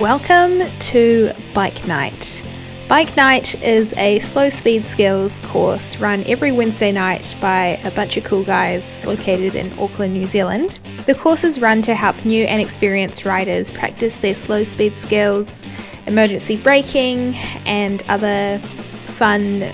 Welcome to Bike Night. Bike Night is a slow speed skills course run every Wednesday night by a bunch of cool guys located in Auckland, New Zealand. The course is run to help new and experienced riders practice their slow speed skills, emergency braking, and other fun,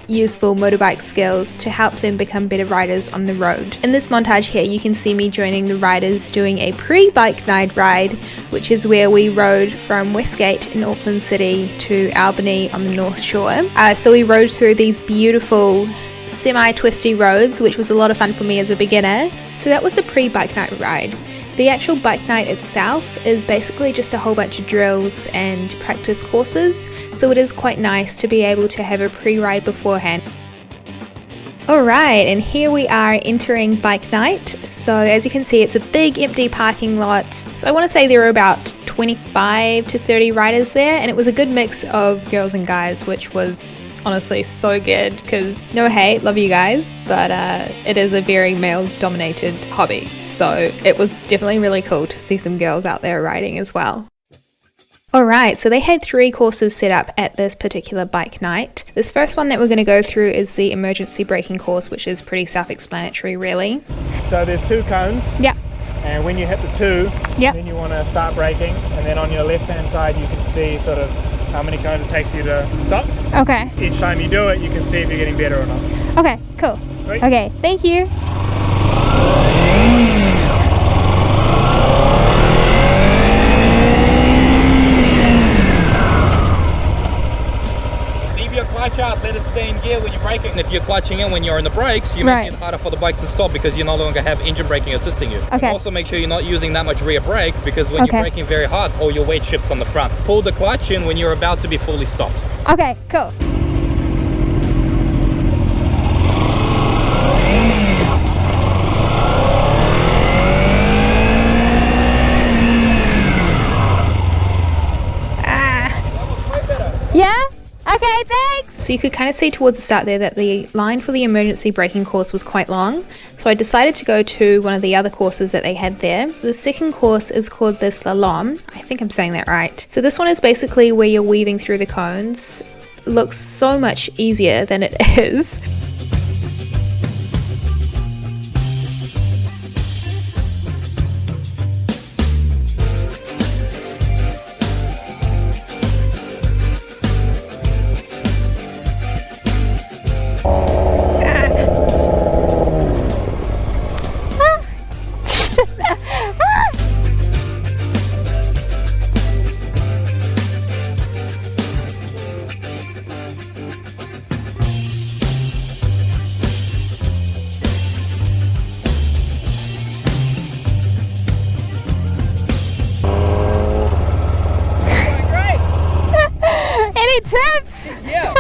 useful motorbike skills to help them become better riders on the road. In this montage here, you can see me joining the riders doing a pre-bike night ride, which is where we rode from Westgate in Auckland City to Albany on the North Shore. So we rode through these beautiful semi-twisty roads, which was a lot of fun for me as a beginner. So that was a pre-bike night ride. The actual bike night itself is basically just a whole bunch of drills and practice courses, so it is quite nice to be able to have a pre-ride beforehand. Alright, and here we are entering bike night. So as you can see, it's a big empty parking lot. So I want to say there were about 25 to 30 riders there, and it was a good mix of girls and guys, which was honestly so good, because no hate, love you guys, but it is a very male dominated hobby, so it was definitely really cool to see some girls out there riding as well. Alright, so they had 3 courses set up at this particular bike night. This first one that we're going to go through is the emergency braking course, which is pretty self-explanatory really. So there's 2 cones. Yeah. And when you hit the 2, yep, then you want to start braking, and then on your left hand side you can see sort of how many cones it takes you to stop. Okay. Each time you do it, you can see if you're getting better or not. Okay, cool. Sweet. Okay, thank you. Leave your clutch out, let it stay in gear when you're braking. And if you're clutching in when you're in the brakes, you make it harder for the bike to stop because you no longer have engine braking assisting you. Okay. And also make sure you're not using that much rear brake, because when you're braking very hard, all your weight shifts on the front. Pull the clutch in when you're about to be fully stopped. Okay, cool. Yeah? Okay, thanks! So you could kind of see towards the start there that the line for the emergency braking course was quite long, so I decided to go to one of the other courses that they had there. The second course is called the Slalom. I think I'm saying that right. So this one is basically where you're weaving through the cones. It looks so much easier than it is. Tips? Yeah.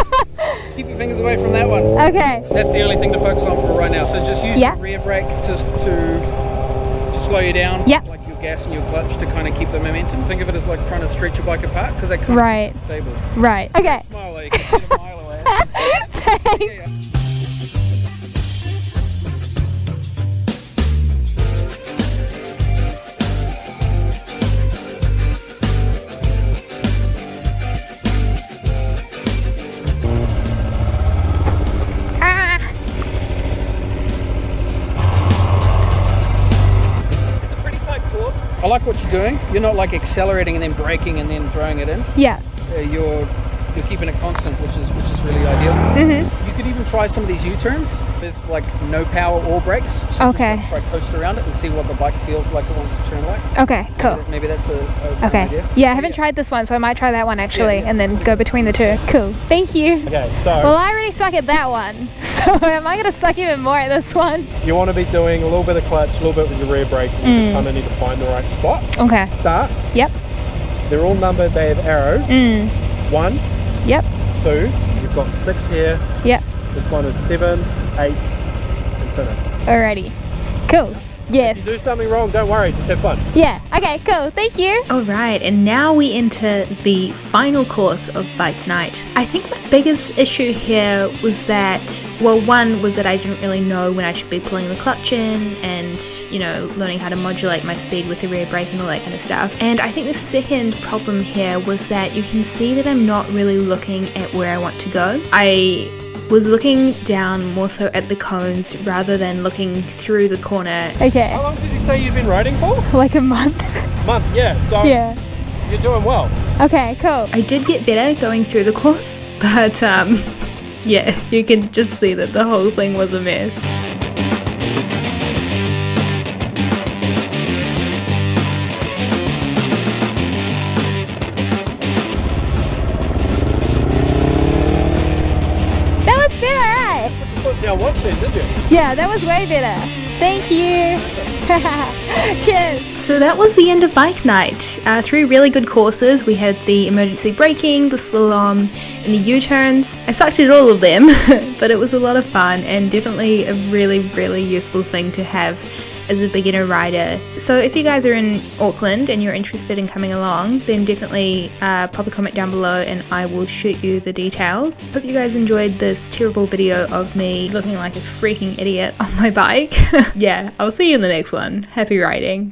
Keep your fingers away from that one. Okay. That's the only thing to focus on for right now. So just use your rear brake to slow you down. Yeah. Like your gas and your clutch to kind of keep the momentum. Think of it as like trying to stretch your bike apart, because that kind of stable. Right. Okay. Smile away, you can see it a mile away. Thanks. Yeah. I like what you're doing. You're not like accelerating and then braking and then throwing it in. Yeah. You're keeping it constant, which is really ideal. Mm-hmm. You could even try some of these U-turns with like no power or brakes. So okay. Try coast around it and see what the bike feels like it wants to turn like. Okay, cool. Maybe that's a good idea. Yeah, I haven't tried this one, so I might try that one actually, and then go between the 2. Cool. Thank you. Okay, so well, I already suck at that one, so am I going to suck even more at this one? you want to be doing a little bit of clutch, a little bit with your rear brake. You just kind of need to find the right spot. Okay. Start. Yep. They're all numbered, they have arrows. 1. Yep. 2. You've got 6 here. Yep. This one is 7, 8, and finish. Alrighty. Cool. Yes. If you do something wrong, don't worry, just have fun. Yeah, okay, cool, thank you. Alright, and now we enter the final course of bike night. I think my biggest issue here was that, well, one was that I didn't really know when I should be pulling the clutch in and, you know, learning how to modulate my speed with the rear brake and all that kind of stuff. And I think the second problem here was that you can see that I'm not really looking at where I want to go. I was looking down more so at the cones rather than looking through the corner. Okay. How long did you say you've been riding for? Like a month. Month, yeah. So yeah. You're doing well. Okay, cool. I did get better going through the course, but yeah, you can just see that the whole thing was a mess. Yeah, once then, did you? Yeah, that was way better. Thank you. Cheers. So that was the end of bike night. 3 really good courses. We had the emergency braking, the slalom, and the U-turns. I sucked at all of them, but it was a lot of fun and definitely a really, really useful thing to have as a beginner rider. So if you guys are in Auckland and you're interested in coming along, then definitely pop a comment down below and I will shoot you the details. Hope you guys enjoyed this terrible video of me looking like a freaking idiot on my bike. Yeah, I'll see you in the next one. Happy riding.